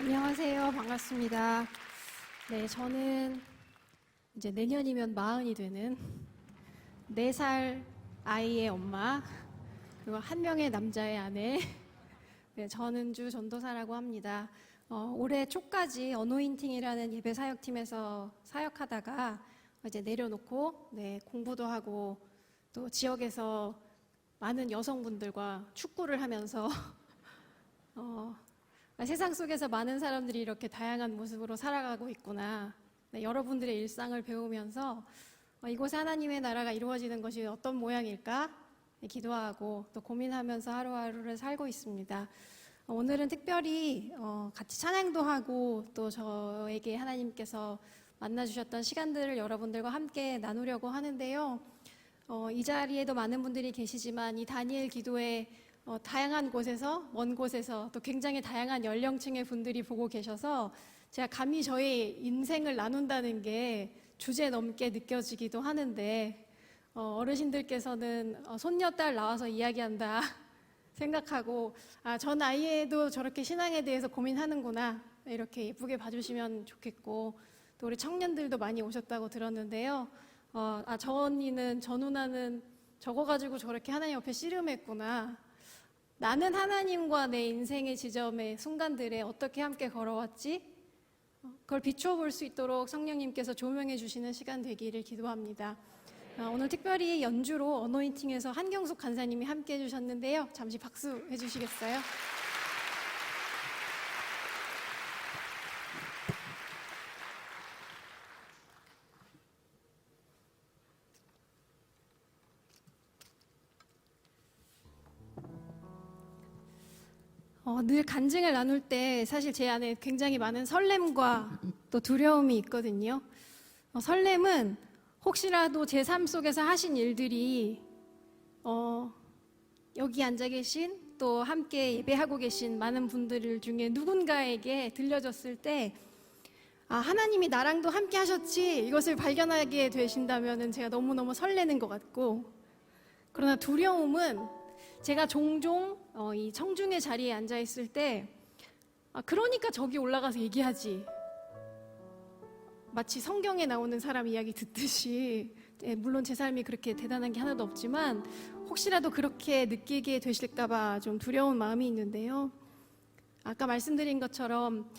안녕하세요. 반갑습니다. 네, 저는 이제 내년이면 40이 되는 4살 아이의 엄마, 그리고 한 명의 남자의 아내, 네, 전은주 전도사라고 합니다. 올해 초까지 어노인팅이라는 예배 사역팀에서 사역하다가 이제 내려놓고 공부도 하고 또 지역에서 많은 여성분들과 축구를 하면서 세상 속에서 많은 사람들이 이렇게 다양한 모습으로 살아가고 있구나. 여러분들의 일상을 배우면서 이곳에 하나님의 나라가 이루어지는 것이 어떤 모양일까? 기도하고 또 고민하면서 하루하루를 살고 있습니다. 오늘은 특별히 같이 찬양도 하고 또 저에게 하나님께서 만나주셨던 시간들을 여러분들과 함께 나누려고 하는데요. 이 자리에도 많은 분들이 계시지만 이 다니엘 기도에 다양한 곳에서, 먼 곳에서 또 굉장히 다양한 연령층의 분들이 보고 계셔서 제가 감히 저의 인생을 나눈다는 게 주제넘게 느껴지기도 하는데 어르신들께서는 손녀딸 나와서 이야기한다 생각하고 저 나이에도 저렇게 신앙에 대해서 고민하는구나 이렇게 예쁘게 봐주시면 좋겠고, 또 우리 청년들도 많이 오셨다고 들었는데요. 저 언니는, 저 누나는 저거 가지고 저렇게 하나님 옆에 씨름했구나. 나는 하나님과 내 인생의 지점의 순간들에 어떻게 함께 걸어왔지? 그걸 비추어볼 수 있도록 성령님께서 조명해 주시는 시간 되기를 기도합니다. 오늘 특별히 연주로 어노인팅에서 한경숙 간사님이 함께 해주셨는데요. 잠시 박수 해주시겠어요? 늘 간증을 나눌 때 사실 제 안에 굉장히 많은 설렘과 또 두려움이 있거든요. 설렘은 혹시라도 제 삶 속에서 하신 일들이 여기 앉아 계신 또 함께 예배하고 계신 많은 분들 중에 누군가에게 들려졌을 때 하나님이 나랑도 함께 하셨지, 이것을 발견하게 되신다면 제가 너무너무 설레는 것 같고, 그러나 두려움은 제가 종종 이 청중의 자리에 앉아 있을 때 그러니까 저기 올라가서 얘기하지, 마치 성경에 나오는 사람 이야기 듣듯이, 물론 제 삶이 그렇게 대단한 게 하나도 없지만 혹시라도 그렇게 느끼게 되실까봐 좀 두려운 마음이 있는데요. 아까 말씀드린 것처럼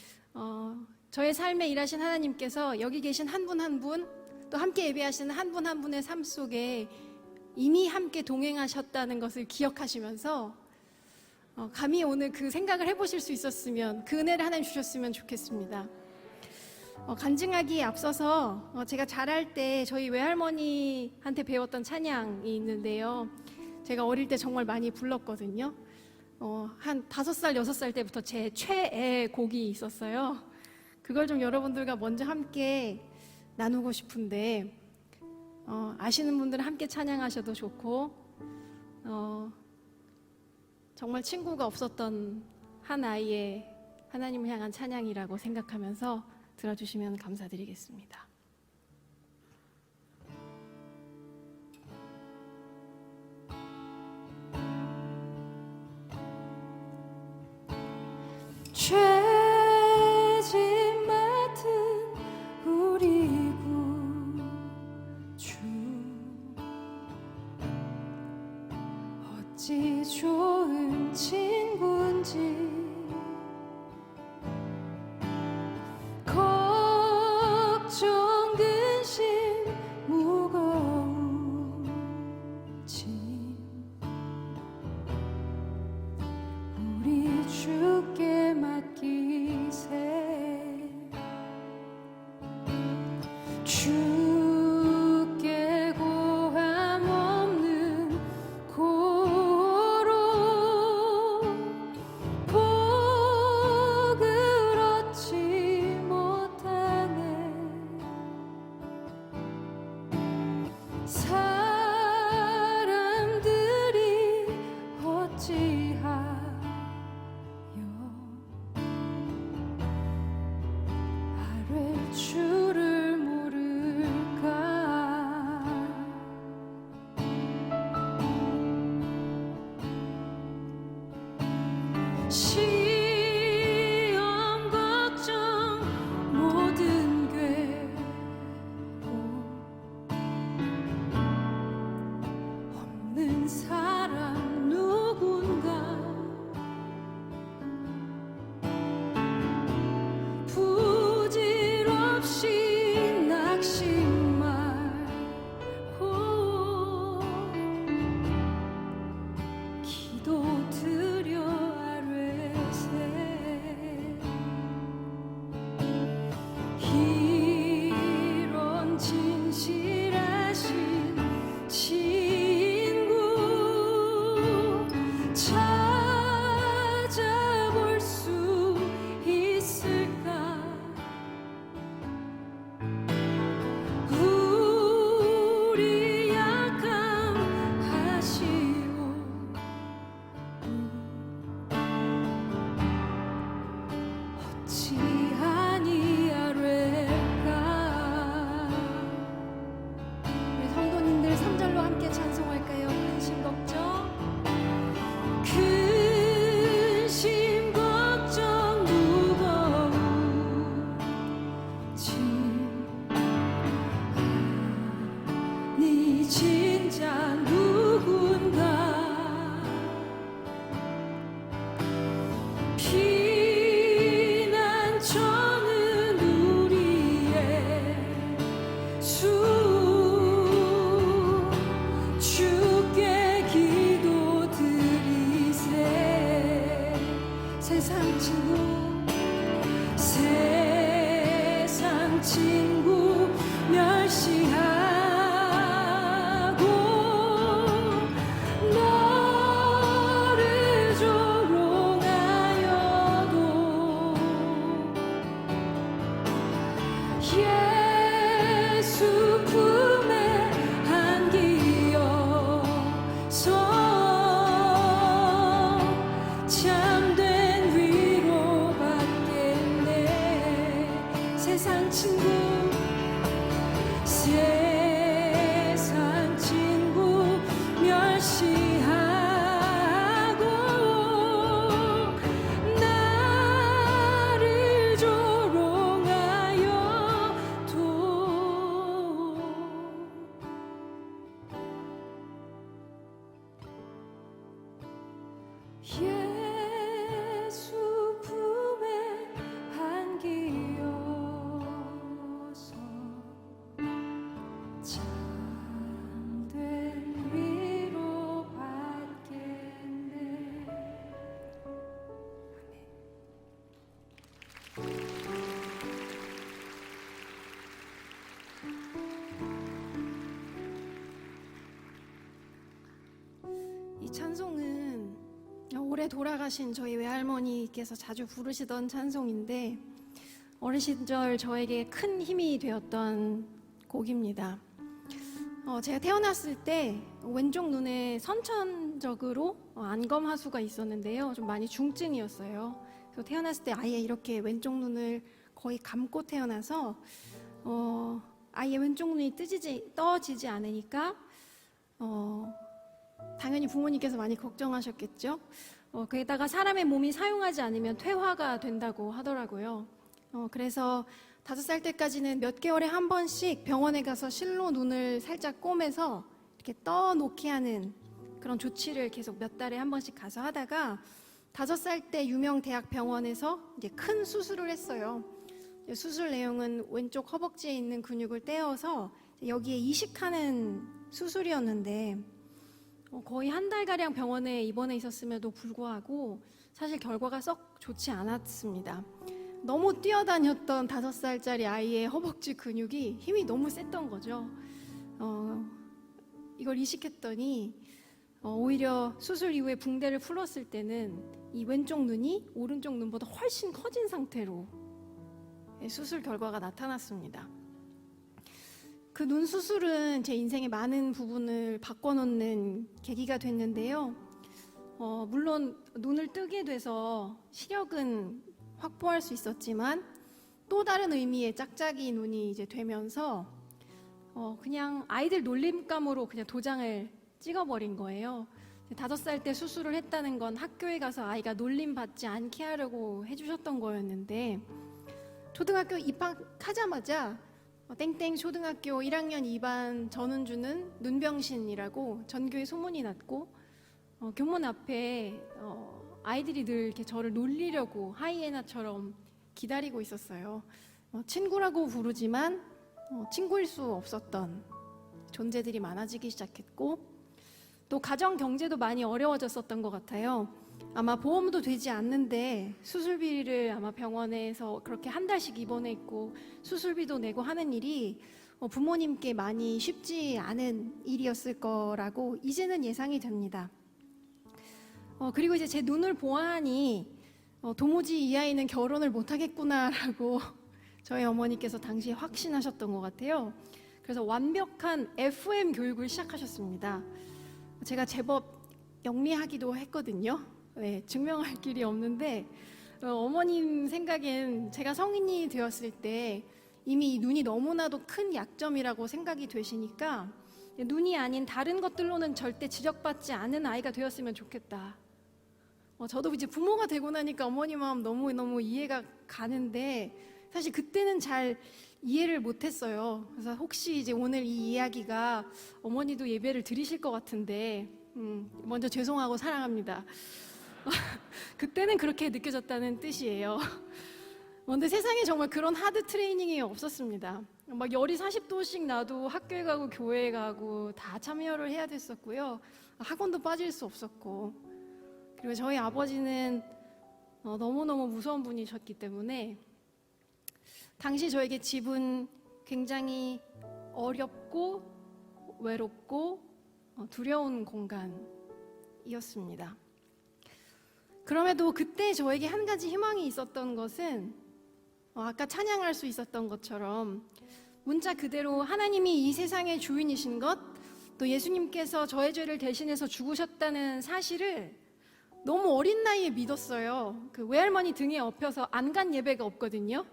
저의 삶에 일하신 하나님께서 여기 계신 한 분 한 분, 또 함께 예배하시는 한 분 한 분의 삶 속에 이미 함께 동행하셨다는 것을 기억하시면서 감히 오늘 그 생각을 해보실 수 있었으면, 그 은혜를 하나님 주셨으면 좋겠습니다. 간증하기에 앞서서 제가 자랄 때 저희 외할머니한테 배웠던 찬양이 있는데요. 제가 어릴 때 정말 많이 불렀거든요. 한 5살, 6살 때부터 제 최애 곡이 있었어요. 그걸 좀 여러분들과 먼저 함께 나누고 싶은데 아시는 분들은 함께 찬양하셔도 좋고, 정말 친구가 없었던 한 아이의 하나님을 향한 찬양이라고 생각하면서 들어주시면 감사드리겠습니다. 죄짐 맡은 우리 구주, 어찌 좋은 친구인지 걱정 근심 무거운 짐 우리 주께 맡기세. 주께 고함 없는 고로 복을 얻지 못하네. 사람들이 어찌하여 아뢰 주를 모를까. 시험과 세상 친구 세상 친구 멸시하고 너를 조롱하여도 예수 품에 안기어서 참된 위로받겠네. 세상 친구 세상 친구 멸시하고 나를 조롱하여도 예수 품에 안기어서 참된 위로받겠네. 이 찬송은 올해 돌아가신 저희 외할머니께서 자주 부르시던 찬송인데 어린 시절 저에게 큰 힘이 되었던 곡입니다. 제가 태어났을 때 왼쪽 눈에 선천적으로 안검하수가 있었는데요. 좀 많이 중증이었어요. 그래서 태어났을 때 아예 이렇게 왼쪽 눈을 거의 감고 태어나서 아예 왼쪽 눈이 떠지지 않으니까 당연히 부모님께서 많이 걱정하셨겠죠. 거기다가 사람의 몸이 사용하지 않으면 퇴화가 된다고 하더라고요. 그래서 5살 때까지는 몇 개월에 한 번씩 병원에 가서 실로 눈을 살짝 꼬매서 이렇게 떠놓게 하는 그런 조치를 계속 몇 달에 한 번씩 가서 하다가 5살 때 유명 대학 병원에서 이제 큰 수술을 했어요. 수술 내용은 왼쪽 허벅지에 있는 근육을 떼어서 여기에 이식하는 수술이었는데 거의 한 달가량 병원에 입원해 있었음에도 불구하고 사실 결과가 썩 좋지 않았습니다. 너무 뛰어다녔던 5살짜리 아이의 허벅지 근육이 힘이 너무 셌던 거죠. 이걸 이식했더니 오히려 수술 이후에 붕대를 풀었을 때는 이 왼쪽 눈이 오른쪽 눈보다 훨씬 커진 상태로 수술 결과가 나타났습니다. 그 눈 수술은 제 인생의 많은 부분을 바꿔놓는 계기가 됐는데요. 물론 눈을 뜨게 돼서 시력은 확보할 수 있었지만 또 다른 의미의 짝짝이 눈이 이제 되면서 그냥 아이들 놀림감으로 그냥 도장을 찍어버린 거예요. 5살 때 수술을 했다는 건 학교에 가서 아이가 놀림받지 않게 하려고 해주셨던 거였는데 초등학교 입학하자마자 땡땡 초등학교 1학년 2반 전은주는 눈병신이라고 전교에 소문이 났고 교문 앞에 아이들이 늘 이렇게 저를 놀리려고 하이에나처럼 기다리고 있었어요. 친구라고 부르지만 친구일 수 없었던 존재들이 많아지기 시작했고 또 가정 경제도 많이 어려워졌었던 것 같아요. 아마 보험도 되지 않는데 수술비를 아마 병원에서 그렇게 한 달씩 입원해 있고 수술비도 내고 하는 일이 부모님께 많이 쉽지 않은 일이었을 거라고 이제는 예상이 됩니다. 그리고 이제 제 눈을 보아하니 도무지 이 아이는 결혼을 못하겠구나라고 저희 어머니께서 당시에 확신하셨던 것 같아요. 그래서 완벽한 FM 교육을 시작하셨습니다. 제가 제법 영리하기도 했거든요. 네, 증명할 길이 없는데 어머님 생각엔 제가 성인이 되었을 때 이미 눈이 너무나도 큰 약점이라고 생각이 되시니까 눈이 아닌 다른 것들로는 절대 지적받지 않은 아이가 되었으면 좋겠다. 저도 이제 부모가 되고 나니까 어머니 마음 너무너무 이해가 가는데 사실 그때는 잘 이해를 못했어요. 그래서 혹시 이제 오늘 이 이야기가 어머니도 예배를 드리실 것 같은데 먼저 죄송하고 사랑합니다. 그때는 그렇게 느껴졌다는 뜻이에요. 근데 세상에 정말 그런 하드 트레이닝이 없었습니다. 막 열이 40도씩 나도 학교에 가고 교회에 가고 다 참여를 해야 됐었고요. 학원도 빠질 수 없었고 그리고 저희 아버지는 너무너무 무서운 분이셨기 때문에 당시 저에게 집은 굉장히 어렵고 외롭고 두려운 공간이었습니다. 그럼에도 그때 저에게 한 가지 희망이 있었던 것은 아까 찬양할 수 있었던 것처럼 문자 그대로 하나님이 이 세상의 주인이신 것, 또 예수님께서 저의 죄를 대신해서 죽으셨다는 사실을 너무 어린 나이에 믿었어요. 그 외할머니 등에 업혀서 안 간 예배가 없거든요.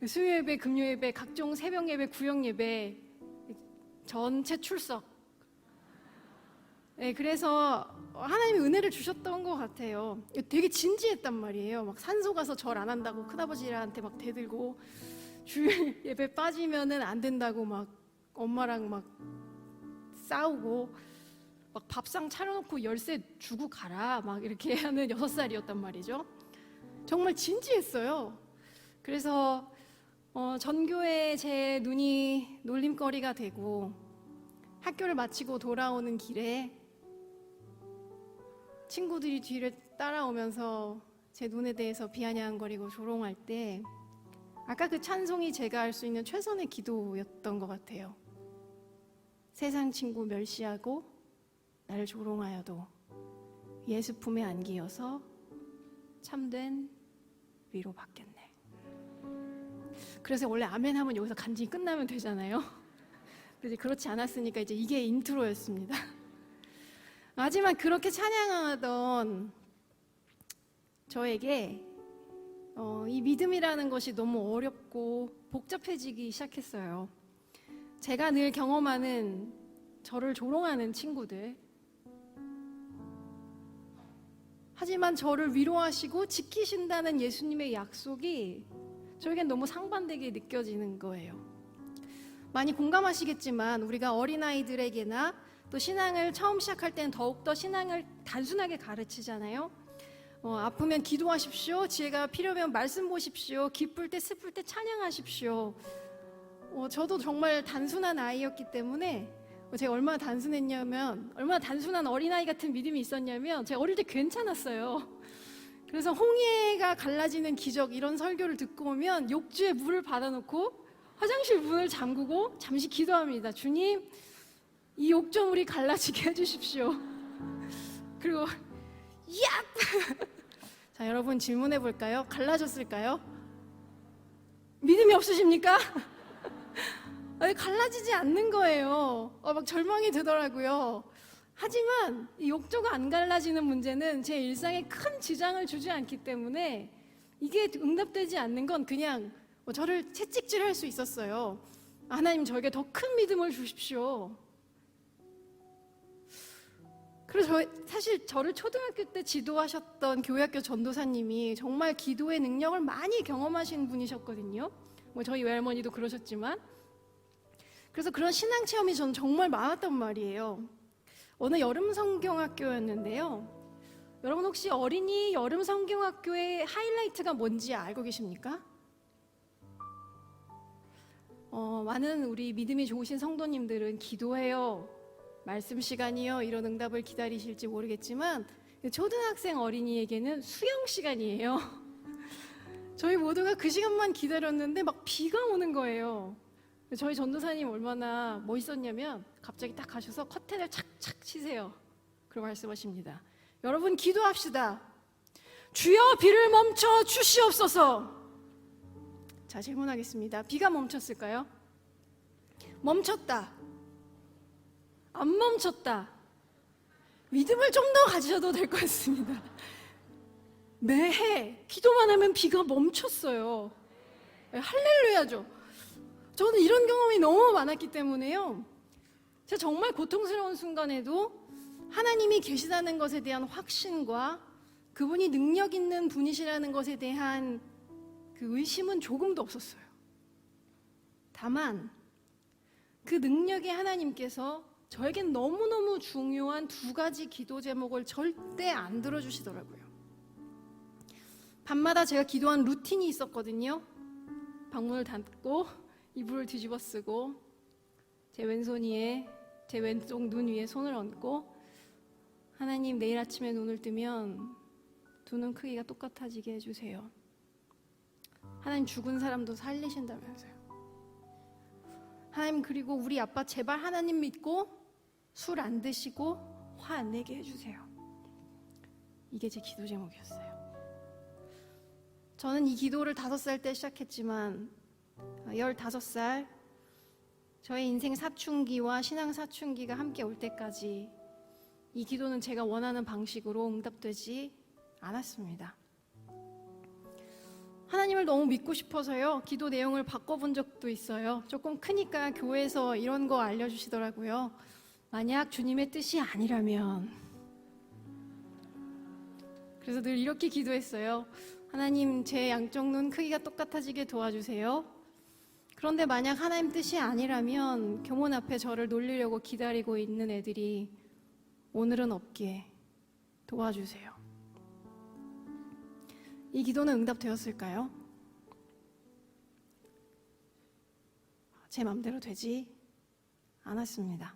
수요 예배, 금요 예배, 각종 새벽 예배, 구역 예배 전체 출석. 네, 그래서 하나님이 은혜를 주셨던 것 같아요. 되게 진지했단 말이에요. 막 산소 가서 절 안 한다고 큰아버지한테 막 대들고, 주일 예배 빠지면은 안 된다고 막 엄마랑 막 싸우고, 막 밥상 차려놓고 열쇠 주고 가라 막 이렇게 하는 6살이었단 말이죠. 정말 진지했어요. 그래서 전교에 제 눈이 놀림거리가 되고, 학교를 마치고 돌아오는 길에 친구들이 뒤를 따라오면서 제 눈에 대해서 비아냥거리고 조롱할 때 아까 그 찬송이 제가 할 수 있는 최선의 기도였던 것 같아요. 세상 친구 멸시하고 나를 조롱하여도 예수 품에 안기어서 참된 위로받겠네. 그래서 원래 아멘 하면 여기서 간증이 끝나면 되잖아요. 근데 그렇지 않았으니까 이제 이게 인트로였습니다. 하지만 그렇게 찬양하던 저에게 이 믿음이라는 것이 너무 어렵고 복잡해지기 시작했어요. 제가 늘 경험하는 저를 조롱하는 친구들, 하지만 저를 위로하시고 지키신다는 예수님의 약속이 저에겐 너무 상반되게 느껴지는 거예요. 많이 공감하시겠지만 우리가 어린아이들에게나 또 신앙을 처음 시작할 때는 더욱더 신앙을 단순하게 가르치잖아요. 아프면 기도하십시오. 지혜가 필요하면 말씀 보십시오. 기쁠 때 슬플 때 찬양하십시오. 저도 정말 단순한 아이였기 때문에 제가 얼마나 단순했냐면, 얼마나 단순한 어린아이 같은 믿음이 있었냐면, 제가 어릴 때 괜찮았어요. 그래서 홍해가 갈라지는 기적 이런 설교를 듣고 오면 욕조에 물을 받아놓고 화장실 문을 잠그고 잠시 기도합니다. 주님, 이 욕조물이 갈라지게 해주십시오. 그리고 야! 자, 여러분 질문해 볼까요? 갈라졌을까요? 믿음이 없으십니까? 아니, 갈라지지 않는 거예요. 막 절망이 되더라고요. 하지만 이 욕조가 안 갈라지는 문제는 제 일상에 큰 지장을 주지 않기 때문에 이게 응답되지 않는 건 그냥 저를 채찍질할 수 있었어요. 하나님, 저에게 더 큰 믿음을 주십시오. 그래서 사실 저를 초등학교 때 지도하셨던 교회학교 전도사님이 정말 기도의 능력을 많이 경험하신 분이셨거든요. 저희 외할머니도 그러셨지만. 그래서 그런 신앙 체험이 저는 정말 많았단 말이에요. 어느 여름 성경학교였는데요. 여러분 혹시 어린이 여름 성경학교의 하이라이트가 뭔지 알고 계십니까? 많은 우리 믿음이 좋으신 성도님들은 기도해요, 말씀 시간이요, 이런 응답을 기다리실지 모르겠지만 초등학생 어린이에게는 수영 시간이에요. 저희 모두가 그 시간만 기다렸는데 막 비가 오는 거예요. 저희 전도사님 얼마나 멋있었냐면 갑자기 딱 가셔서 커튼을 착착 치세요. 그리고 말씀하십니다. 여러분 기도합시다. 주여 비를 멈춰 주시옵소서. 자, 질문하겠습니다. 비가 멈췄을까요? 멈췄다. 안 멈췄다. 믿음을 좀 더 가지셔도 될 것 같습니다. 매해 기도만 하면 비가 멈췄어요. 할렐루야죠. 저는 이런 경험이 너무 많았기 때문에요. 제가 정말 고통스러운 순간에도 하나님이 계시다는 것에 대한 확신과 그분이 능력 있는 분이시라는 것에 대한 그 의심은 조금도 없었어요. 다만 그 능력의 하나님께서 저에겐 너무너무 중요한 2가지 기도 제목을 절대 안 들어주시더라고요. 밤마다 제가 기도한 루틴이 있었거든요. 방문을 닫고 이불을 뒤집어 쓰고 제 왼손 위에, 제 왼쪽 눈 위에 손을 얹고, 하나님, 내일 아침에 눈을 뜨면 두 눈 크기가 똑같아지게 해주세요. 하나님 죽은 사람도 살리신다면서요. 하나님 그리고 우리 아빠 제발 하나님 믿고 술 안 드시고 화 안 내게 해주세요. 이게 제 기도 제목이었어요. 저는 이 기도를 5살 때 시작했지만 15살 저의 인생 사춘기와 신앙 사춘기가 함께 올 때까지 이 기도는 제가 원하는 방식으로 응답되지 않았습니다. 하나님을 너무 믿고 싶어서요. 기도 내용을 바꿔본 적도 있어요. 조금 크니까 교회에서 이런 거 알려주시더라고요. 만약 주님의 뜻이 아니라면. 그래서 늘 이렇게 기도했어요. 하나님, 제 양쪽 눈 크기가 똑같아지게 도와주세요. 그런데 만약 하나님 뜻이 아니라면 교문 앞에 저를 놀리려고 기다리고 있는 애들이 오늘은 없게 도와주세요. 이 기도는 응답되었을까요? 제 맘대로 되지 않았습니다.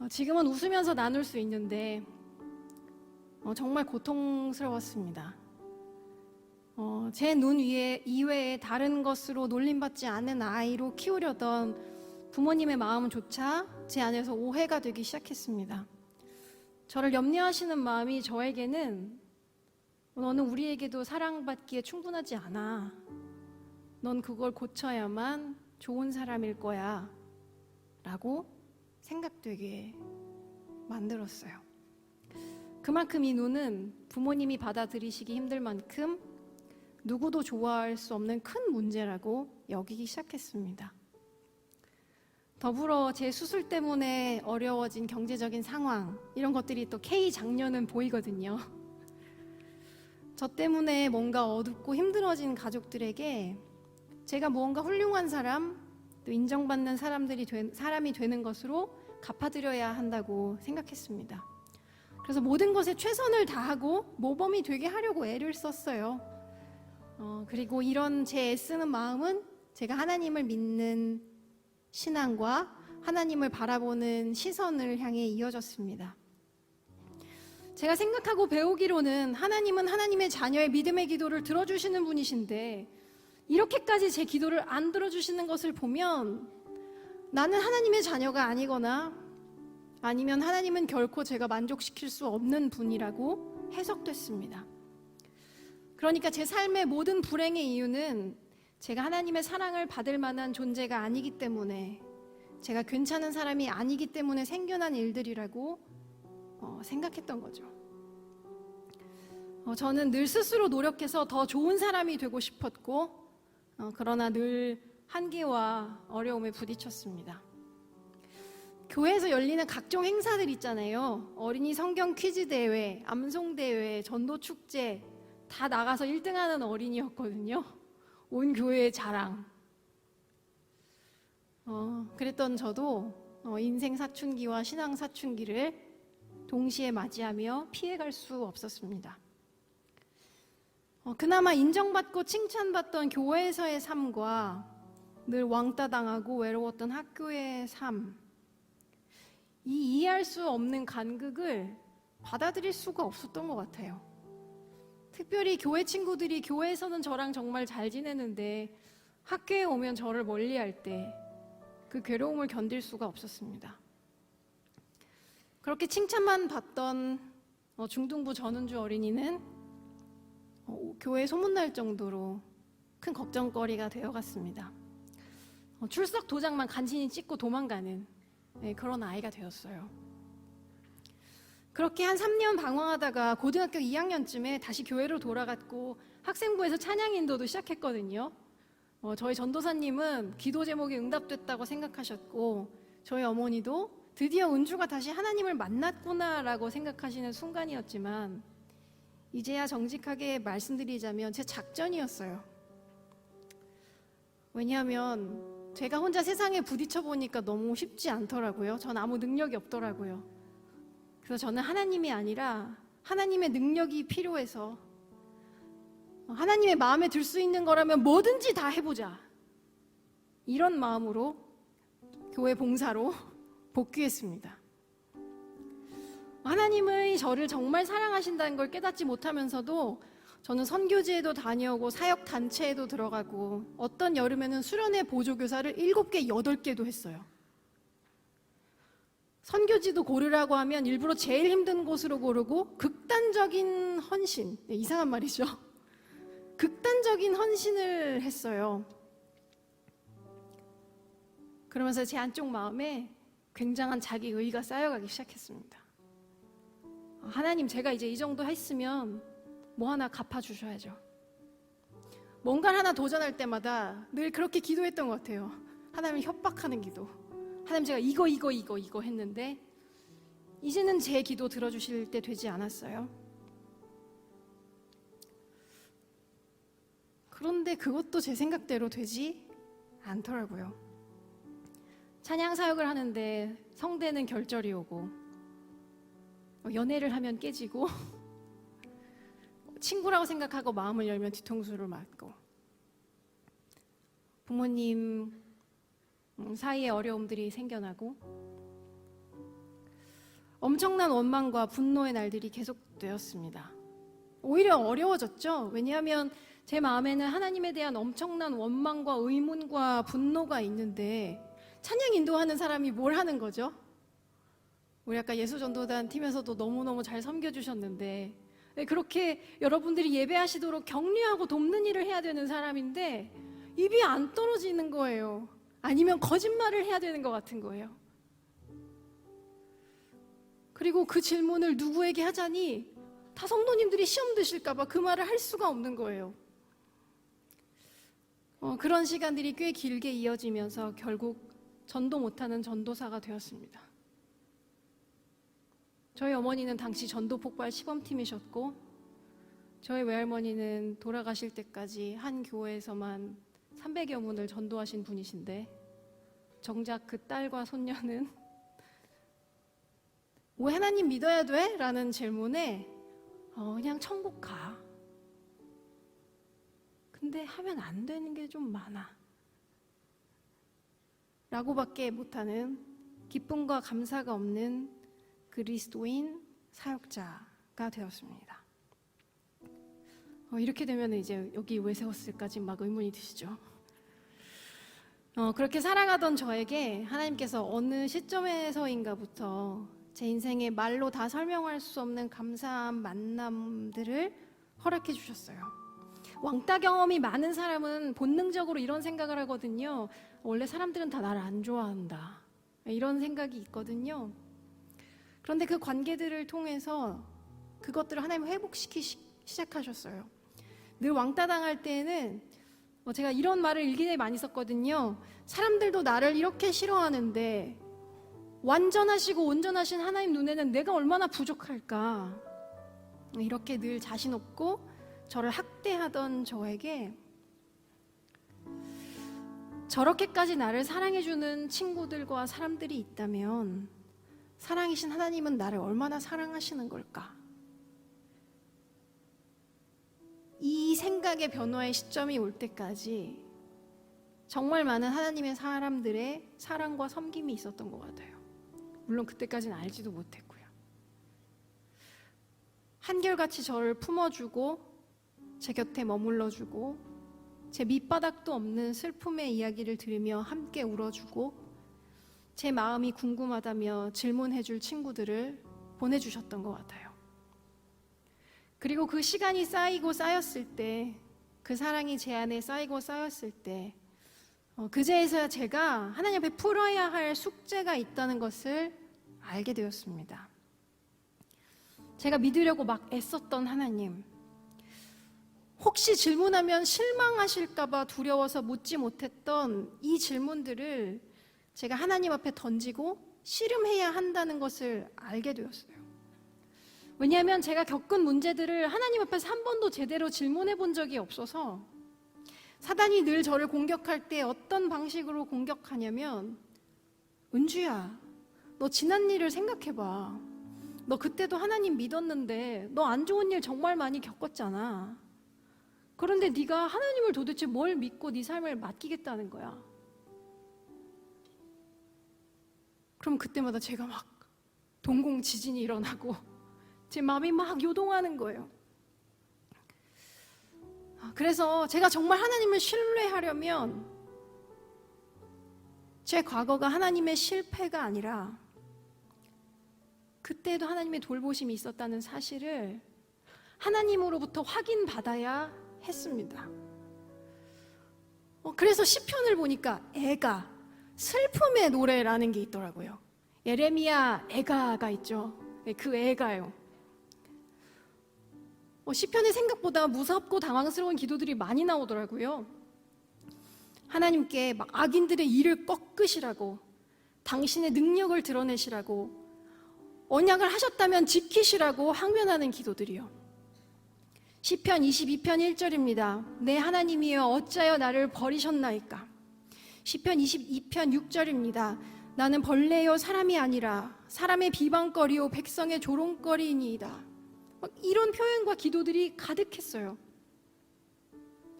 지금은 웃으면서 나눌 수 있는데 정말 고통스러웠습니다. 제 눈 위에 이외에 다른 것으로 놀림받지 않는 아이로 키우려던 부모님의 마음조차 제 안에서 오해가 되기 시작했습니다. 저를 염려하시는 마음이 저에게는 너는 우리에게도 사랑받기에 충분하지 않아. 넌 그걸 고쳐야만 좋은 사람일 거야. 라고 생각되게 만들었어요. 그만큼 이 눈은 부모님이 받아들이시기 힘들 만큼 누구도 좋아할 수 없는 큰 문제라고 여기기 시작했습니다. 더불어 제 수술 때문에 어려워진 경제적인 상황, 이런 것들이 또 K 장녀는 보이거든요. 저 때문에 뭔가 어둡고 힘들어진 가족들에게 제가 무언가 훌륭한 사람, 또 인정받는 사람이 되는 것으로 갚아드려야 한다고 생각했습니다. 그래서 모든 것에 최선을 다하고 모범이 되게 하려고 애를 썼어요. 그리고 이런 제 애쓰는 마음은 제가 하나님을 믿는 신앙과 하나님을 바라보는 시선을 향해 이어졌습니다. 제가 생각하고 배우기로는 하나님은 하나님의 자녀의 믿음의 기도를 들어주시는 분이신데 이렇게까지 제 기도를 안 들어주시는 것을 보면 나는 하나님의 자녀가 아니거나 아니면 하나님은 결코 제가 만족시킬 수 없는 분이라고 해석됐습니다. 그러니까 제 삶의 모든 불행의 이유는 제가 하나님의 사랑을 받을 만한 존재가 아니기 때문에, 제가 괜찮은 사람이 아니기 때문에 생겨난 일들이라고 생각했던 거죠. 저는 늘 스스로 노력해서 더 좋은 사람이 되고 싶었고, 그러나 늘 한계와 어려움에 부딪혔습니다. 교회에서 열리는 각종 행사들 있잖아요. 어린이 성경 퀴즈 대회, 암송 대회, 전도 축제 다 나가서 1등하는 어린이였거든요. 온 교회의 자랑. 그랬던 저도 인생 사춘기와 신앙 사춘기를 동시에 맞이하며 피해갈 수 없었습니다. 그나마 인정받고 칭찬받던 교회에서의 삶과 늘 왕따 당하고 외로웠던 학교의 삶, 이 이해할 수 없는 간극을 받아들일 수가 없었던 것 같아요. 특별히 교회 친구들이 교회에서는 저랑 정말 잘 지내는데 학교에 오면 저를 멀리할 때 그 괴로움을 견딜 수가 없었습니다. 그렇게 칭찬만 받던 중등부 전은주 어린이는 교회에 소문날 정도로 큰 걱정거리가 되어갔습니다. 출석 도장만 간신히 찍고 도망가는 그런 아이가 되었어요. 그렇게 한 3년 방황하다가 고등학교 2학년쯤에 다시 교회로 돌아갔고 학생부에서 찬양 인도도 시작했거든요. 저희 전도사님은 기도 제목이 응답됐다고 생각하셨고 저희 어머니도 드디어 은주가 다시 하나님을 만났구나라고 생각하시는 순간이었지만 이제야 정직하게 말씀드리자면 제 작전이었어요. 왜냐하면 제가 혼자 세상에 부딪혀 보니까 너무 쉽지 않더라고요. 전 아무 능력이 없더라고요. 그래서 저는 하나님이 아니라 하나님의 능력이 필요해서 하나님의 마음에 들 수 있는 거라면 뭐든지 다 해보자. 이런 마음으로 교회 봉사로 복귀했습니다. 하나님의 저를 정말 사랑하신다는 걸 깨닫지 못하면서도 저는 선교지에도 다녀오고 사역단체에도 들어가고 어떤 여름에는 수련회 보조교사를 7개, 8개도 했어요. 선교지도 고르라고 하면 일부러 제일 힘든 곳으로 고르고 극단적인 헌신, 이상한 말이죠. 극단적인 헌신을 했어요. 그러면서 제 안쪽 마음에 굉장한 자기의가 쌓여가기 시작했습니다. 하나님, 제가 이제 이 정도 했으면 뭐 하나 갚아주셔야죠. 뭔가를 하나 도전할 때마다 늘 그렇게 기도했던 것 같아요. 하나님을 협박하는 기도. 하나님, 제가 이거 했는데 이제는 제 기도 들어주실 때 되지 않았어요. 그런데 그것도 제 생각대로 되지 않더라고요. 찬양 사역을 하는데 성대는 결절이 오고 연애를 하면 깨지고 친구라고 생각하고 마음을 열면 뒤통수를 맞고 부모님 사이에 어려움들이 생겨나고 엄청난 원망과 분노의 날들이 계속되었습니다. 오히려 어려워졌죠. 왜냐하면 제 마음에는 하나님에 대한 엄청난 원망과 의문과 분노가 있는데 찬양 인도하는 사람이 뭘 하는 거죠? 우리 아까 예수전도단 팀에서도 너무너무 잘 섬겨주셨는데 그렇게 여러분들이 예배하시도록 격려하고 돕는 일을 해야 되는 사람인데 입이 안 떨어지는 거예요. 아니면 거짓말을 해야 되는 것 같은 거예요. 그리고 그 질문을 누구에게 하자니 다 성도님들이 시험 드실까 봐 그 말을 할 수가 없는 거예요. 그런 시간들이 꽤 길게 이어지면서 결국 전도 못하는 전도사가 되었습니다. 저희 어머니는 당시 전도 폭발 시범팀이셨고 저희 외할머니는 돌아가실 때까지 한 교회에서만 300여 문을 전도하신 분이신데 정작 그 딸과 손녀는 왜 하나님 믿어야 돼? 라는 질문에 그냥 천국 가. 근데 하면 안 되는 게 좀 많아. 라고밖에 못하는 기쁨과 감사가 없는 그리스도인 사역자가 되었습니다. 이렇게 되면 이제 여기 왜 세웠을까 지금 막 의문이 드시죠? 그렇게 살아가던 저에게 하나님께서 어느 시점에서인가부터 제 인생에 말로 다 설명할 수 없는 감사한 만남들을 허락해 주셨어요. 왕따 경험이 많은 사람은 본능적으로 이런 생각을 하거든요. 원래 사람들은 다 나를 안 좋아한다. 이런 생각이 있거든요. 그런데 그 관계들을 통해서 그것들을 하나님 회복시키기 시작하셨어요. 늘 왕따 당할 때에는 제가 이런 말을 일기에 많이 썼거든요. 사람들도 나를 이렇게 싫어하는데 완전하시고 온전하신 하나님 눈에는 내가 얼마나 부족할까. 이렇게 늘 자신 없고 저를 학대하던 저에게 저렇게까지 나를 사랑해주는 친구들과 사람들이 있다면 사랑이신 하나님은 나를 얼마나 사랑하시는 걸까? 이 생각의 변화의 시점이 올 때까지 정말 많은 하나님의 사람들의 사랑과 섬김이 있었던 것 같아요. 물론 그때까지는 알지도 못했고요. 한결같이 저를 품어주고 제 곁에 머물러주고 제 밑바닥도 없는 슬픔의 이야기를 들으며 함께 울어주고 제 마음이 궁금하다며 질문해줄 친구들을 보내주셨던 것 같아요. 그리고 그 시간이 쌓이고 쌓였을 때, 그 사랑이 제 안에 쌓이고 쌓였을 때 그제서야 제가 하나님 앞에 풀어야 할 숙제가 있다는 것을 알게 되었습니다. 제가 믿으려고 막 애썼던 하나님, 혹시 질문하면 실망하실까 봐 두려워서 묻지 못했던 이 질문들을 제가 하나님 앞에 던지고 씨름해야 한다는 것을 알게 되었어요. 왜냐하면 제가 겪은 문제들을 하나님 앞에서 한 번도 제대로 질문해 본 적이 없어서 사단이 늘 저를 공격할 때 어떤 방식으로 공격하냐면, 은주야, 너 지난 일을 생각해봐. 너 그때도 하나님 믿었는데 너 안 좋은 일 정말 많이 겪었잖아. 그런데 네가 하나님을 도대체 뭘 믿고 네 삶을 맡기겠다는 거야. 그럼 그때마다 제가 막 동공 지진이 일어나고 제 마음이 막 요동하는 거예요. 그래서 제가 정말 하나님을 신뢰하려면 제 과거가 하나님의 실패가 아니라 그때도 하나님의 돌보심이 있었다는 사실을 하나님으로부터 확인받아야 했습니다. 그래서 시편을 보니까 애가, 슬픔의 노래라는 게 있더라고요. 예레미야 애가가 있죠. 그 애가요. 시편에 생각보다 무섭고 당황스러운 기도들이 많이 나오더라고요. 하나님께 막 악인들의 일을 꺾으시라고, 당신의 능력을 드러내시라고, 언약을 하셨다면 지키시라고 항변하는 기도들이요. 시편 22편 1절입니다. 내 하나님이여 어찌하여 나를 버리셨나이까. 시편 22편 6절입니다. 나는 벌레요 사람이 아니라 사람의 비방거리요 백성의 조롱거리이니이다. 이런 표현과 기도들이 가득했어요.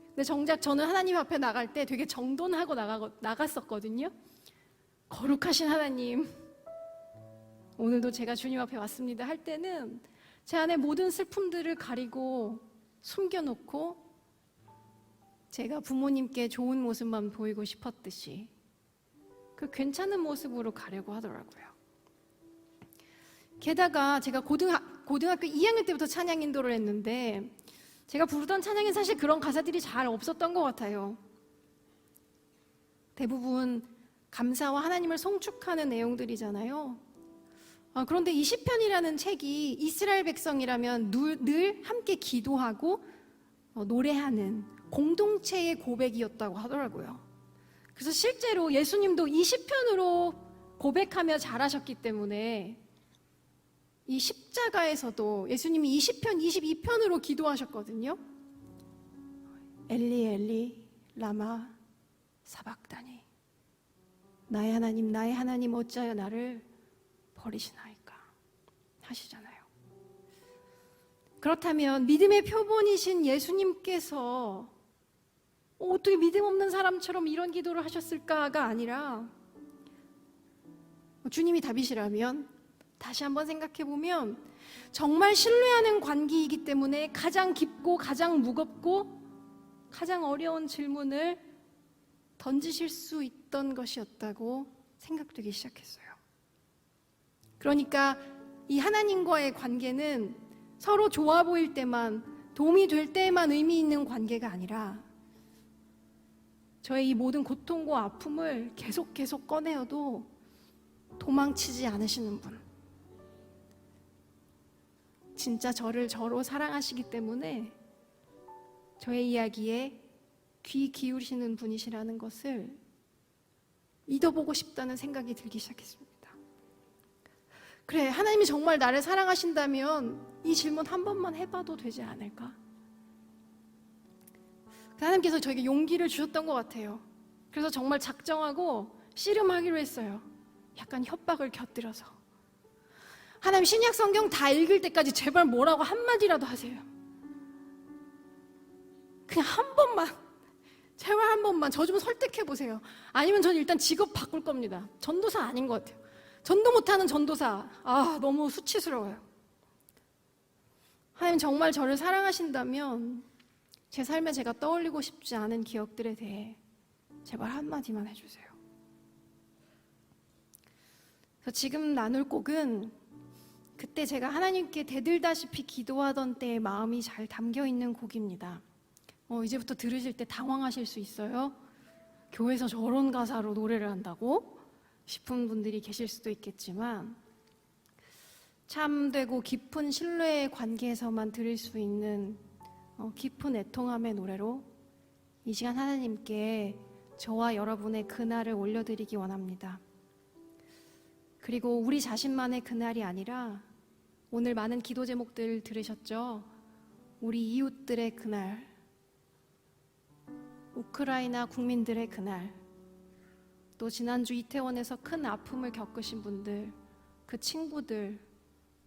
근데 정작 저는 하나님 앞에 나갈 때 되게 정돈하고 나갔었거든요. 거룩하신 하나님, 오늘도 제가 주님 앞에 왔습니다 할 때는 제 안에 모든 슬픔들을 가리고 숨겨놓고 제가 부모님께 좋은 모습만 보이고 싶었듯이 그 괜찮은 모습으로 가려고 하더라고요. 게다가 제가 고등학교 2학년 때부터 찬양 인도를 했는데 제가 부르던 찬양엔 사실 그런 가사들이 잘 없었던 것 같아요. 대부분 감사와 하나님을 송축하는 내용들이잖아요. 그런데 이 시편이라는 책이 이스라엘 백성이라면 늘 함께 기도하고 노래하는 공동체의 고백이었다고 하더라고요. 그래서 실제로 예수님도 이 시편으로 고백하며 자라셨기 때문에 이 십자가에서도 예수님이 이 시편 22편으로 기도하셨거든요. 엘리 엘리 라마 사박다니, 나의 하나님 어찌하여 나를 버리시나이까 하시잖아요. 그렇다면 믿음의 표본이신 예수님께서 어떻게 믿음 없는 사람처럼 이런 기도를 하셨을까가 아니라 주님이 답이시라면 다시 한번 생각해보면 정말 신뢰하는 관계이기 때문에 가장 깊고 가장 무겁고 가장 어려운 질문을 던지실 수 있던 것이었다고 생각되기 시작했어요. 그러니까 이 하나님과의 관계는 서로 좋아 보일 때만, 도움이 될 때에만 의미 있는 관계가 아니라 저의 이 모든 고통과 아픔을 계속 꺼내어도 도망치지 않으시는 분, 진짜 저를 저로 사랑하시기 때문에 저의 이야기에 귀 기울이시는 분이시라는 것을 믿어보고 싶다는 생각이 들기 시작했습니다. 그래, 하나님이 정말 나를 사랑하신다면 이 질문 한 번만 해봐도 되지 않을까? 하나님께서 저에게 용기를 주셨던 것 같아요. 그래서 정말 작정하고 씨름하기로 했어요. 약간 협박을 곁들여서. 하나님, 신약 성경 다 읽을 때까지 제발 뭐라고 한마디라도 하세요. 그냥 한 번만, 제발 한 번만 저 좀 설득해보세요. 아니면 저는 일단 직업 바꿀 겁니다. 전도사 아닌 것 같아요. 전도 못하는 전도사, 너무 수치스러워요. 하나님 정말 저를 사랑하신다면 제 삶에 제가 떠올리고 싶지 않은 기억들에 대해 제발 한마디만 해주세요. 그래서 지금 나눌 곡은 그때 제가 하나님께 대들다시피 기도하던 때의 마음이 잘 담겨있는 곡입니다. 이제부터 들으실 때 당황하실 수 있어요. 교회에서 저런 가사로 노래를 한다고 싶은 분들이 계실 수도 있겠지만 참되고 깊은 신뢰의 관계에서만 들을 수 있는 깊은 애통함의 노래로 이 시간 하나님께 저와 여러분의 그날을 올려드리기 원합니다. 그리고 우리 자신만의 그날이 아니라 오늘 많은 기도 제목들 들으셨죠? 우리 이웃들의 그날, 우크라이나 국민들의 그날, 또 지난주 이태원에서 큰 아픔을 겪으신 분들, 그 친구들,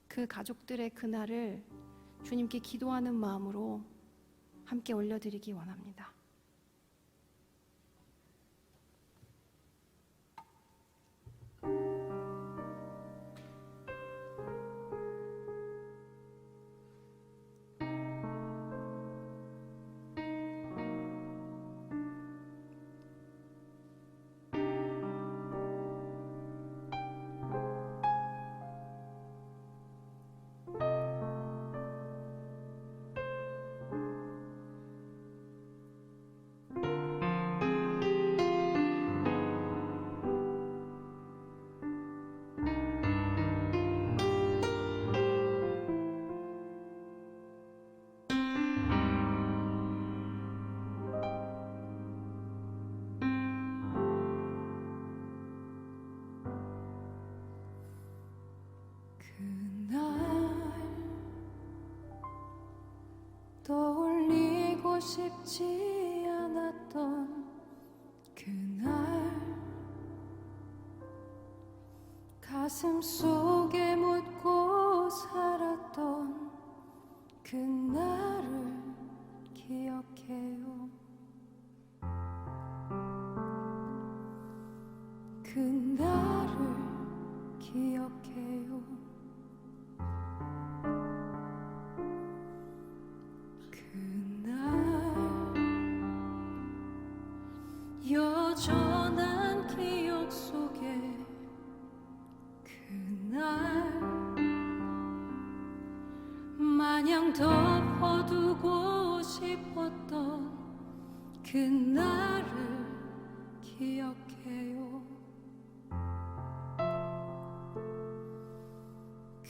그 가족들의 그날을 주님께 기도하는 마음으로 함께 올려드리기 원합니다. 싶지 않았던 그날 가슴 속에 묻고 살았던 그날을 기억해요. 그날을 기억해요. 여전한 기억 속에 그날 마냥 덮어두고 싶었던 그날을 기억해요.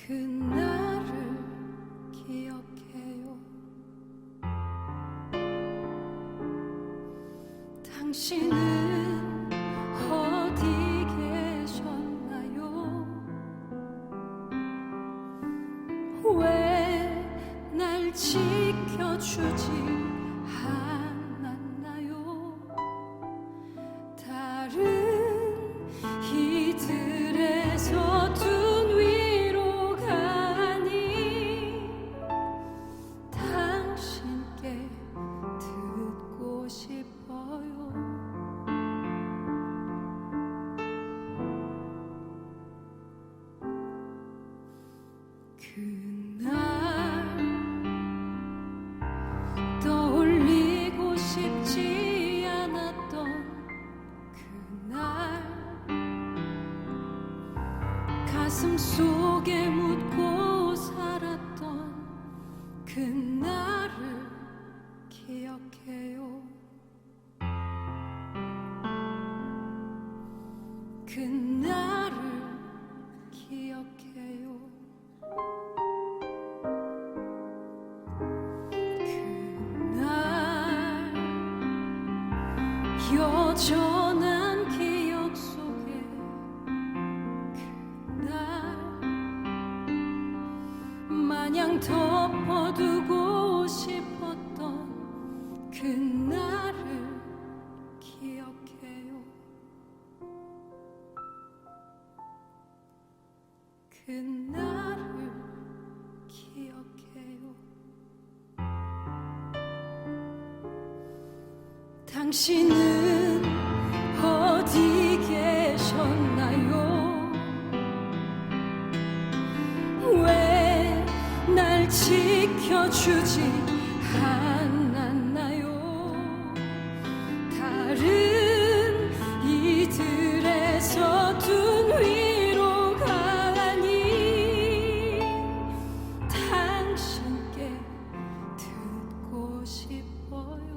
그날을 기억해요. 당신은 어디 계셨나요? 왜 날 지켜주지 않았나요? 다른 이들의 서툰 위로가 아닌 당신께 듣고 싶어요. 그날 떠올리고 싶지 않았던 그날 가슴 속에 묻고 살았던 그날을 기억해요. 그날을 기억해요. 그날 여전한 기억 속에 그날 마냥 덮어두고 싶었던 그날을 기억해요. 그날을 기억해요. 당신은 어디 계셨나요? 왜 날 지켜주지 않았나요? 다른 이들의 서툰 위로가 아닌 당신께 듣고 싶어요.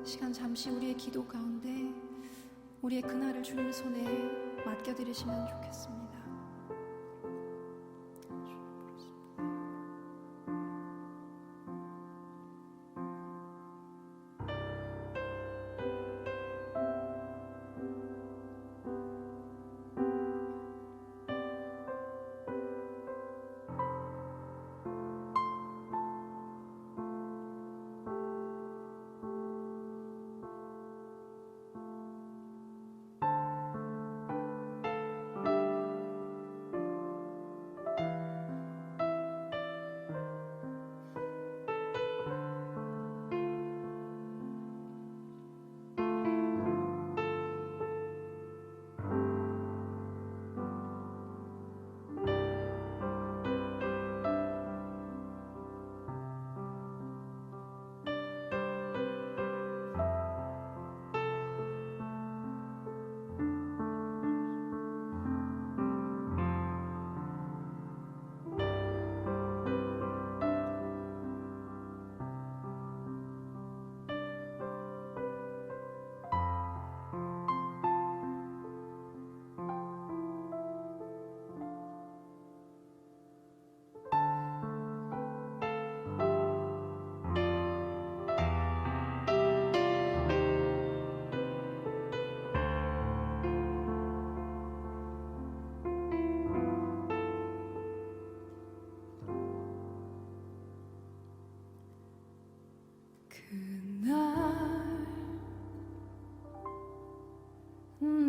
시간 잠시 우리의 기도 가운데 우리의 그날을 주님 손에 맡겨드리시면 좋겠습니다.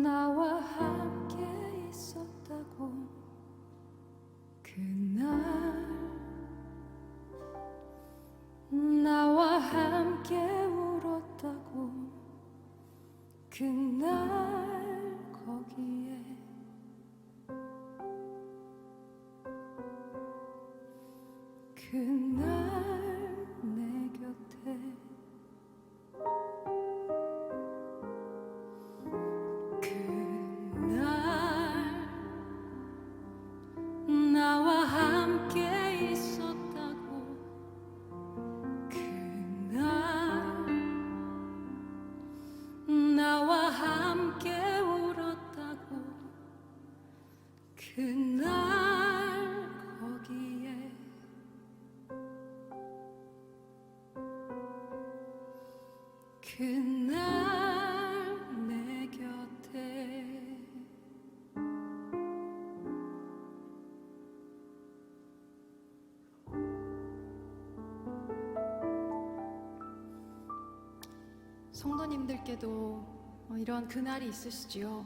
나와 함께 있었다고 그날 나와 함께 울었다고 그날 거기에 그날 내 곁에 그날 나와 함께 있었다고 그날 나와 함께 울었다고 그날 거기에 그날 내 곁에 성도님들께도 이런 그날이 있으시지요.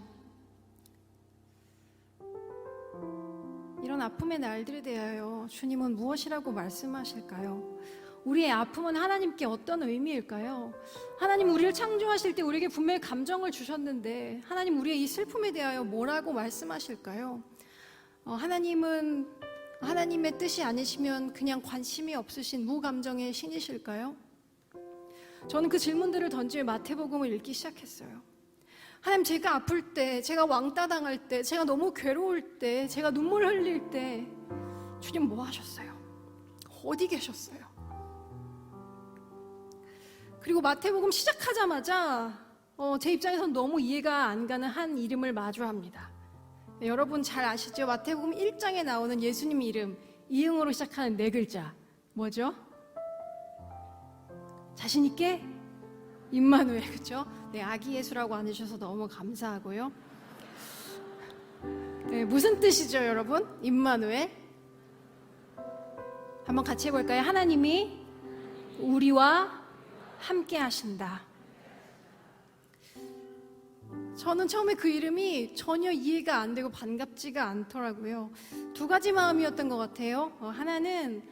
이런 아픔의 날들에 대하여 주님은 무엇이라고 말씀하실까요? 우리의 아픔은 하나님께 어떤 의미일까요? 하나님 우리를 창조하실 때 우리에게 분명히 감정을 주셨는데 하나님 우리의 이 슬픔에 대하여 뭐라고 말씀하실까요? 하나님은 하나님의 뜻이 아니시면 그냥 관심이 없으신 무감정의 신이실까요? 저는 그 질문들을 던질 마태복음을 읽기 시작했어요. 하나님, 제가 아플 때, 제가 왕따 당할 때, 제가 너무 괴로울 때, 제가 눈물 흘릴 때 주님 뭐 하셨어요? 어디 계셨어요? 그리고 마태복음 시작하자마자 제 입장에서는 너무 이해가 안 가는 한 이름을 마주합니다. 네, 여러분 잘 아시죠? 마태복음 1장에 나오는 예수님 이름, 이응으로 시작하는 네 글자 뭐죠? 자신 있게 임마누엘, 그렇죠? 네, 아기 예수라고 안 해주셔서 너무 감사하고요. 네, 무슨 뜻이죠, 여러분? 임마누엘. 한번 같이 해볼까요? 하나님이 우리와 함께 하신다. 저는 처음에 그 이름이 전혀 이해가 안 되고 반갑지가 않더라고요. 두 가지 마음이었던 것 같아요. 하나님,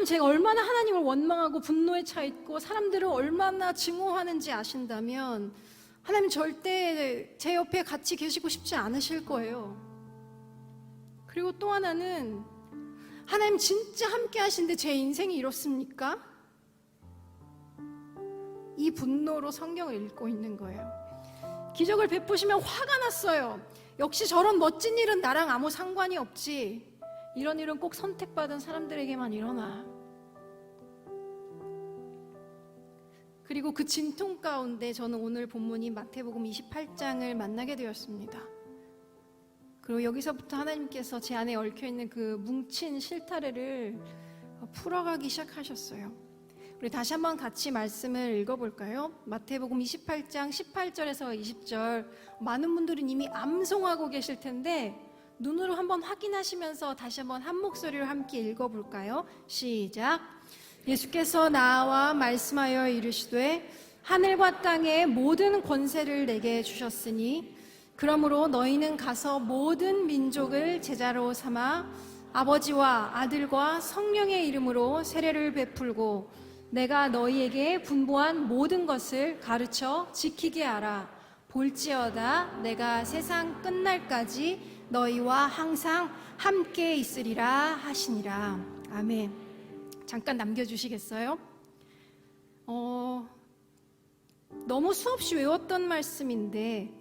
제가 얼마나 하나님을 원망하고 분노에 차 있고 사람들을 얼마나 증오하는지 아신다면 하나님 절대 제 옆에 같이 계시고 싶지 않으실 거예요. 그리고 또 하나는 하나님 진짜 함께 하신데 제 인생이 이렇습니까? 이 분노로 성경을 읽고 있는 거예요. 기적을 베푸시면 화가 났어요. 역시 저런 멋진 일은 나랑 아무 상관이 없지. 이런 일은 꼭 선택받은 사람들에게만 일어나. 그리고 그 진통 가운데 저는 오늘 본문인 마태복음 28장을 만나게 되었습니다. 그리고 여기서부터 하나님께서 제 안에 얽혀있는 그 뭉친 실타래를 풀어가기 시작하셨어요. 우리 다시 한번 같이 말씀을 읽어볼까요? 마태복음 28장 18절에서 20절. 많은 분들은 이미 암송하고 계실 텐데 눈으로 한번 확인하시면서 다시 한번 한 목소리로 함께 읽어볼까요? 시작. 예수께서 나와 말씀하여 이르시되 하늘과 땅의 모든 권세를 내게 주셨으니 그러므로 너희는 가서 모든 민족을 제자로 삼아 아버지와 아들과 성령의 이름으로 세례를 베풀고 내가 너희에게 분부한 모든 것을 가르쳐 지키게 하라. 볼지어다 내가 세상 끝날까지 너희와 항상 함께 있으리라 하시니라. 아멘. 잠깐 남겨주시겠어요? 너무 수없이 외웠던 말씀인데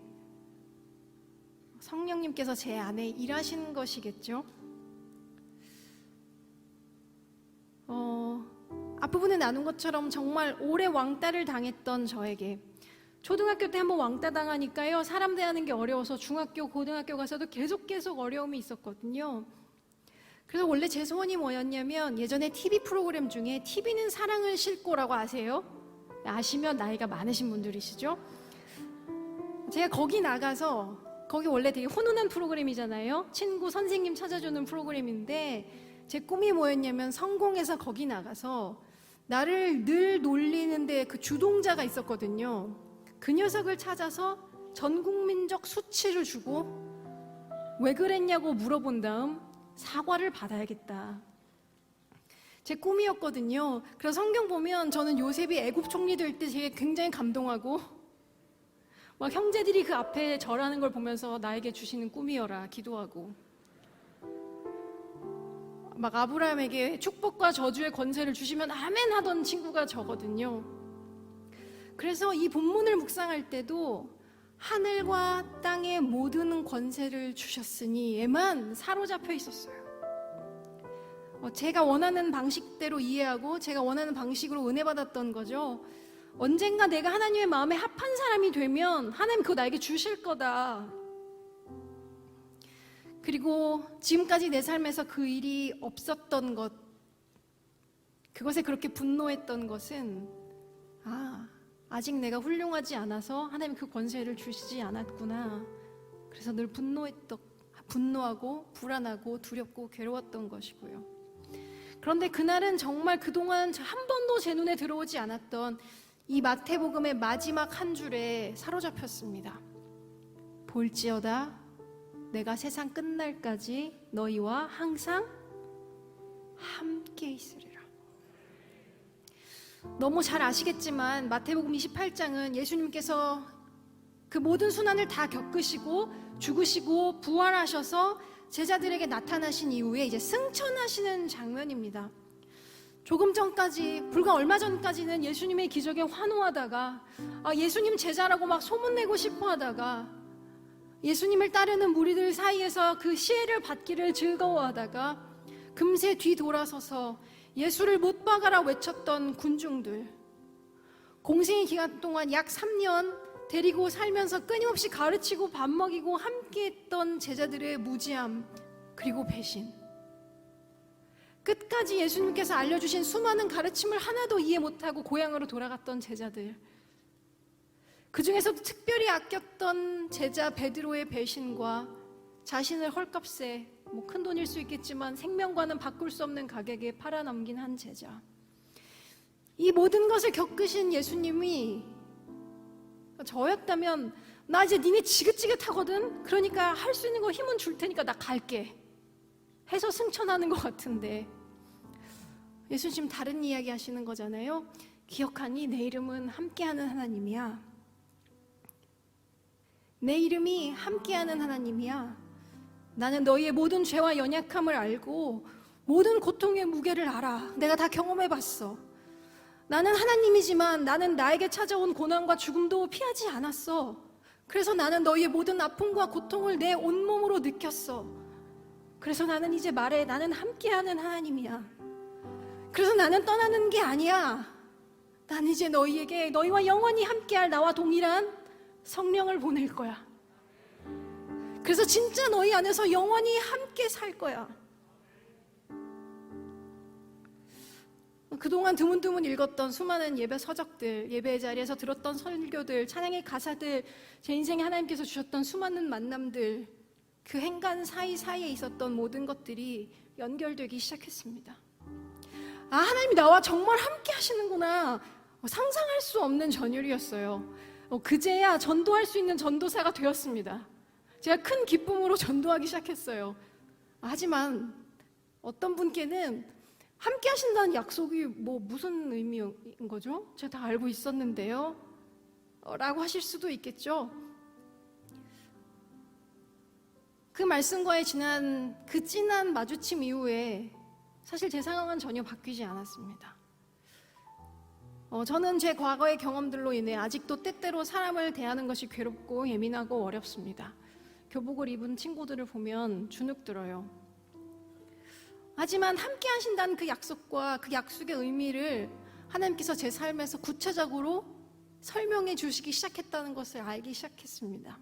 성령님께서 제 안에 일하신 것이겠죠? 앞부분에 나눈 것처럼 정말 오래 왕따를 당했던 저에게 초등학교 때 한번 왕따 당하니까요, 사람 대하는 게 어려워서 중학교, 고등학교 가서도 계속 어려움이 있었거든요. 그래서 원래 제 소원이 뭐였냐면 예전에 TV 프로그램 중에 TV는 사랑을 싣고라고 아세요? 아시면 나이가 많으신 분들이시죠? 제가 거기 나가서, 거기 원래 되게 훈훈한 프로그램이잖아요. 친구, 선생님 찾아주는 프로그램인데 제 꿈이 뭐였냐면 성공해서 거기 나가서 나를 늘 놀리는데 그 주동자가 있었거든요. 그 녀석을 찾아서 전 국민적 수치를 주고 왜 그랬냐고 물어본 다음 사과를 받아야겠다. 제 꿈이었거든요. 그래서 성경 보면 저는 요셉이 애굽 총리 될 때 되게 굉장히 감동하고 막 형제들이 그 앞에 절하는 걸 보면서 나에게 주시는 꿈이여라 기도하고 막 아브라함에게 축복과 저주의 권세를 주시면 아멘 하던 친구가 저거든요. 그래서 이 본문을 묵상할 때도 하늘과 땅의 모든 권세를 주셨으니에만 사로잡혀 있었어요. 제가 원하는 방식대로 이해하고 제가 원하는 방식으로 은혜 받았던 거죠. 언젠가 내가 하나님의 마음에 합한 사람이 되면 하나님 그거 나에게 주실 거다. 그리고 지금까지 내 삶에서 그 일이 없었던 것, 그것에 그렇게 분노했던 것은 아직 내가 훌륭하지 않아서 하나님 그 권세를 주시지 않았구나. 그래서 늘 분노하고 불안하고 두렵고 괴로웠던 것이고요. 그런데 그날은 정말 그동안 한 번도 제 눈에 들어오지 않았던 이 마태복음의 마지막 한 줄에 사로잡혔습니다. 볼지어다 내가 세상 끝날까지 너희와 항상 함께 있으리라. 너무 잘 아시겠지만 마태복음 28장은 예수님께서 그 모든 순환을 다 겪으시고 죽으시고 부활하셔서 제자들에게 나타나신 이후에 이제 승천하시는 장면입니다. 조금 전까지, 불과 얼마 전까지는 예수님의 기적에 환호하다가 예수님 제자라고 막 소문내고 싶어 하다가 예수님을 따르는 무리들 사이에서 그 시혜를 받기를 즐거워하다가 금세 뒤돌아서서 예수를 못 박아라 외쳤던 군중들, 공생의 기간 동안 약 3년 데리고 살면서 끊임없이 가르치고 밥 먹이고 함께했던 제자들의 무지함 그리고 배신, 끝까지 예수님께서 알려주신 수많은 가르침을 하나도 이해 못하고 고향으로 돌아갔던 제자들, 그 중에서도 특별히 아꼈던 제자 베드로의 배신과 자신을 헐값에 큰 돈일 수 있겠지만 생명과는 바꿀 수 없는 가격에 팔아넘긴 한 제자, 이 모든 것을 겪으신 예수님이 저였다면 나 이제 니네 지긋지긋하거든, 그러니까 할 수 있는 거 힘은 줄 테니까 나 갈게 해서 승천하는 것 같은데 예수님 지금 다른 이야기 하시는 거잖아요. 기억하니 내 이름은 함께하는 하나님이야. 내 이름이 함께하는 하나님이야. 나는 너희의 모든 죄와 연약함을 알고 모든 고통의 무게를 알아. 내가 다 경험해봤어. 나는 하나님이지만 나는 나에게 찾아온 고난과 죽음도 피하지 않았어. 그래서 나는 너희의 모든 아픔과 고통을 내 온몸으로 느꼈어. 그래서 나는 이제 말해, 나는 함께하는 하나님이야. 그래서 나는 떠나는 게 아니야. 나는 이제 너희에게 너희와 영원히 함께할 나와 동일한 성령을 보낼 거야. 그래서 진짜 너희 안에서 영원히 함께 살 거야. 그동안 드문드문 읽었던 수많은 예배 서적들, 예배의 자리에서 들었던 설교들, 찬양의 가사들, 제 인생에 하나님께서 주셨던 수많은 만남들, 그 행간 사이사이에 있었던 모든 것들이 연결되기 시작했습니다. 하나님이 나와 정말 함께 하시는구나. 상상할 수 없는 전율이었어요. 그제야 전도할 수 있는 전도사가 되었습니다. 제가 큰 기쁨으로 전도하기 시작했어요. 하지만 어떤 분께는 함께 하신다는 약속이 무슨 의미인 거죠? 제가 다 알고 있었는데요 라고 하실 수도 있겠죠. 그 말씀과의 그 진한 마주침 이후에 사실 제 상황은 전혀 바뀌지 않았습니다. 저는 제 과거의 경험들로 인해 아직도 때때로 사람을 대하는 것이 괴롭고 예민하고 어렵습니다. 교복을 입은 친구들을 보면 주눅 들어요. 하지만 함께 하신다는 그 약속과 그 약속의 의미를 하나님께서 제 삶에서 구체적으로 설명해 주시기 시작했다는 것을 알기 시작했습니다.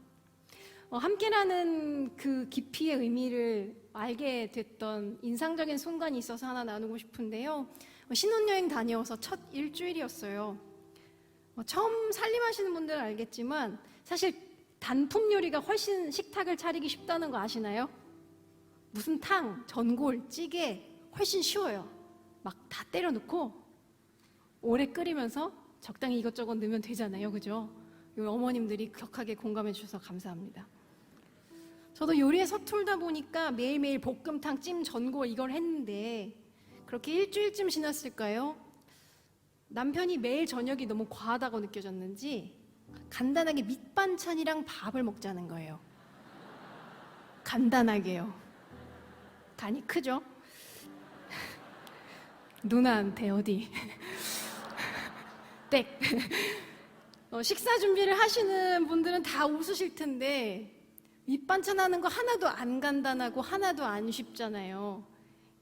함께라는 그 깊이의 의미를 알게 됐던 인상적인 순간이 있어서 하나 나누고 싶은데요. 신혼여행 다녀와서 첫 일주일이었어요. 처음 살림하시는 분들은 알겠지만 사실 단품 요리가 훨씬 식탁을 차리기 쉽다는 거 아시나요? 무슨 탕, 전골, 찌개 훨씬 쉬워요. 막 다 때려 넣고 오래 끓이면서 적당히 이것저것 넣으면 되잖아요. 그죠? 우리 어머님들이 격하게 공감해 주셔서 감사합니다. 저도 요리에 서툴다 보니까 매일매일 볶음탕, 찜, 전골 이걸 했는데 그렇게 일주일쯤 지났을까요? 남편이 매일 저녁이 너무 과하다고 느껴졌는지 간단하게 밑반찬이랑 밥을 먹자는 거예요. 간단하게요. 간이 크죠? 누나한테 어디 땡. 식사 준비를 하시는 분들은 다 웃으실 텐데 밑반찬 하는 거 하나도 안 간단하고 하나도 안 쉽잖아요.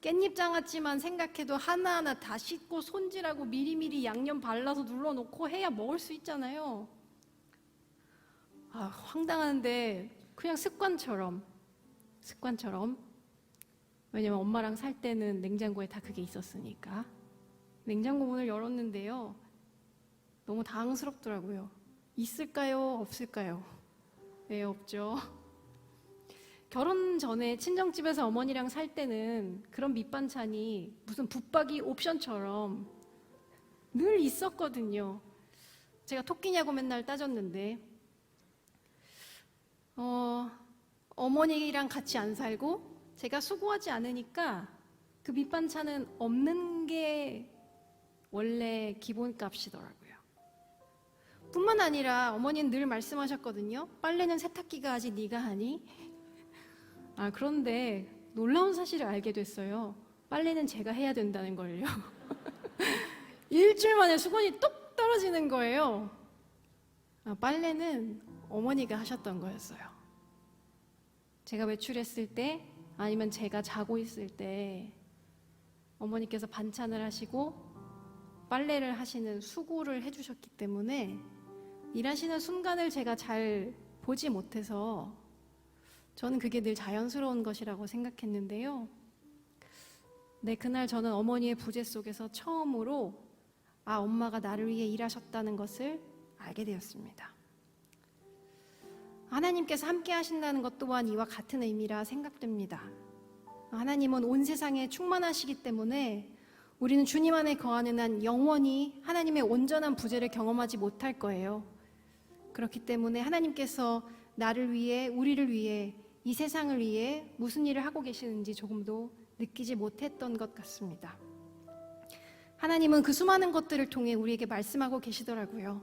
깻잎장아찌만 생각해도 하나하나 다 씻고 손질하고 미리미리 양념 발라서 눌러놓고 해야 먹을 수 있잖아요. 황당한데 그냥 습관처럼. 왜냐면 엄마랑 살 때는 냉장고에 다 그게 있었으니까. 냉장고 문을 열었는데요. 너무 당황스럽더라고요. 있을까요? 없을까요? 네, 없죠. 결혼 전에 친정집에서 어머니랑 살 때는 그런 밑반찬이 무슨 붙박이 옵션처럼 늘 있었거든요. 제가 토끼냐고 맨날 따졌는데 어머니랑 같이 안 살고 제가 수고하지 않으니까 그 밑반찬은 없는 게 원래 기본값이더라고요. 뿐만 아니라 어머니는 늘 말씀하셨거든요. 빨래는 세탁기가 하지 네가 하니? 그런데 놀라운 사실을 알게 됐어요. 빨래는 제가 해야 된다는 걸요. 일주일 만에 수건이 뚝 떨어지는 거예요. 빨래는 어머니가 하셨던 거였어요. 제가 외출했을 때 아니면 제가 자고 있을 때 어머니께서 반찬을 하시고 빨래를 하시는 수고를 해주셨기 때문에 일하시는 순간을 제가 잘 보지 못해서 저는 그게 늘 자연스러운 것이라고 생각했는데요. 네, 그날 저는 어머니의 부재 속에서 처음으로 엄마가 나를 위해 일하셨다는 것을 알게 되었습니다. 하나님께서 함께 하신다는 것 또한 이와 같은 의미라 생각됩니다. 하나님은 온 세상에 충만하시기 때문에 우리는 주님 안에 거하는 한 영원히 하나님의 온전한 부재를 경험하지 못할 거예요. 그렇기 때문에 하나님께서 나를 위해, 우리를 위해, 이 세상을 위해 무슨 일을 하고 계시는지 조금도 느끼지 못했던 것 같습니다. 하나님은 그 수많은 것들을 통해 우리에게 말씀하고 계시더라고요.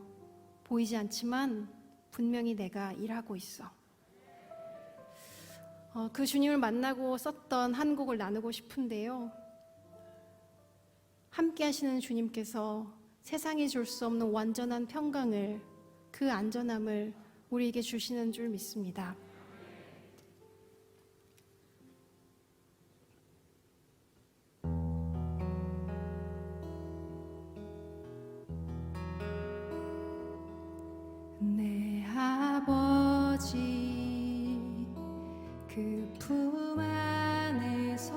보이지 않지만 분명히 내가 일하고 있어. 그 주님을 만나고 썼던 한 곡을 나누고 싶은데요. 함께 하시는 주님께서 세상이 줄 수 없는 완전한 평강을, 그 안전함을 우리에게 주시는 줄 믿습니다. 내 아버지 그 품 안에서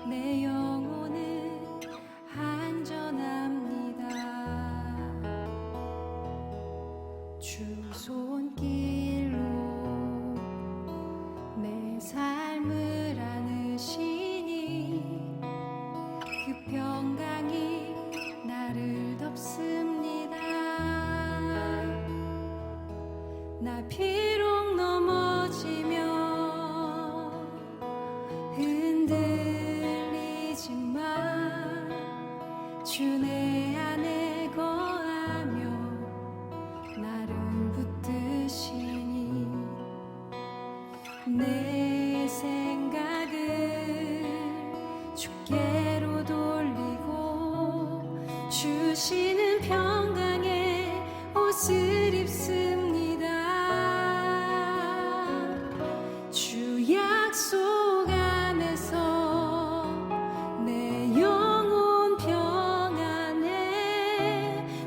내 영혼은 안전합니다. 주 손길로 내 삶을 안으시니 그 평강이 나를 덮습니다. 나 비록 넘어지며 흔들리지만 주 내 안에 거하며 나를 붙드시니 내 생각을 주께로 돌리고 주시는 평강의 옷을 입습니다. 주 약속 안에서 내 영혼 평안해.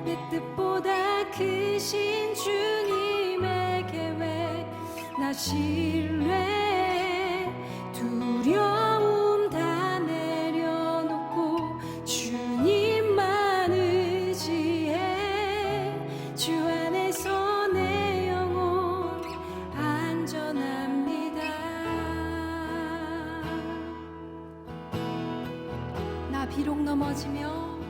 내 뜻보다 크신 주님의 계획 나 신뢰. 두려움 다 내려놓고 주님만 의지해. 주 안에서 내 영혼 안전합니다. 나 비록 넘어지며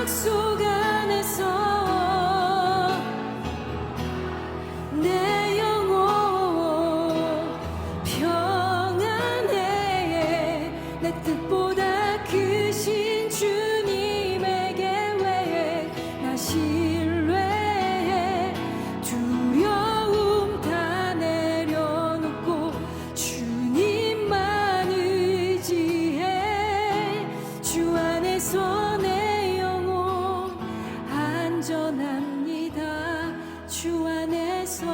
약속 안에서 내 영혼 평안해. 내 뜻보다 크신 주님에게 외해 나 신뢰해. 두려움 다 내려놓고 주님만 의지해. 주 안에서 내 영혼 안전합니다. 주 안에서